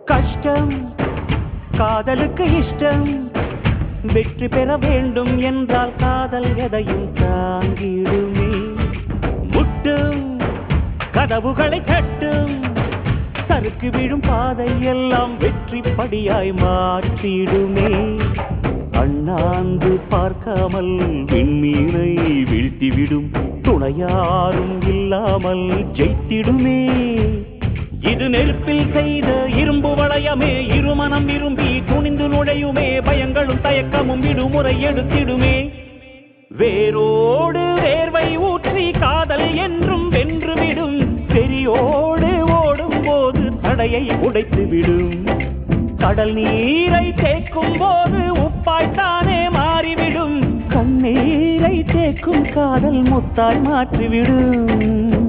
கஷ்டம் காதலுக்கு இஷ்டம் வெற்றி பெற வேண்டும் என்றால் காதல் எதையும் தாங்கிடுமே முட்டும் கதவுகளை தட்டும் சறுக்கு விழும் பாதை எல்லாம் வெற்றி படியாய் மாற்றிடுமே அண்ணாந்து பார்க்காமல் விண்மீனை வீழ்த்திவிடும் துணையாரும் இல்லாமல் ஜெயித்திடுமே இது நெருப்பில் செய்த இரும்பு வளையமே இருமனம் விரும்பி துணிந்து நுழையுமே பயங்களும் தயக்கமும் விடுமுறை எடுத்திடுமே வேரோடு வேர்வை ஊற்றி காதல் என்றும் வென்றுவிடும் பெரியோடு ஓடும் போது தடையை உடைத்துவிடும் கடல் நீரை தேக்கும் போது உப்பாய்த்தானே மாறிவிடும் கண்ணீரை தேக்கும் காதல் முத்தாய் மாற்றிவிடும்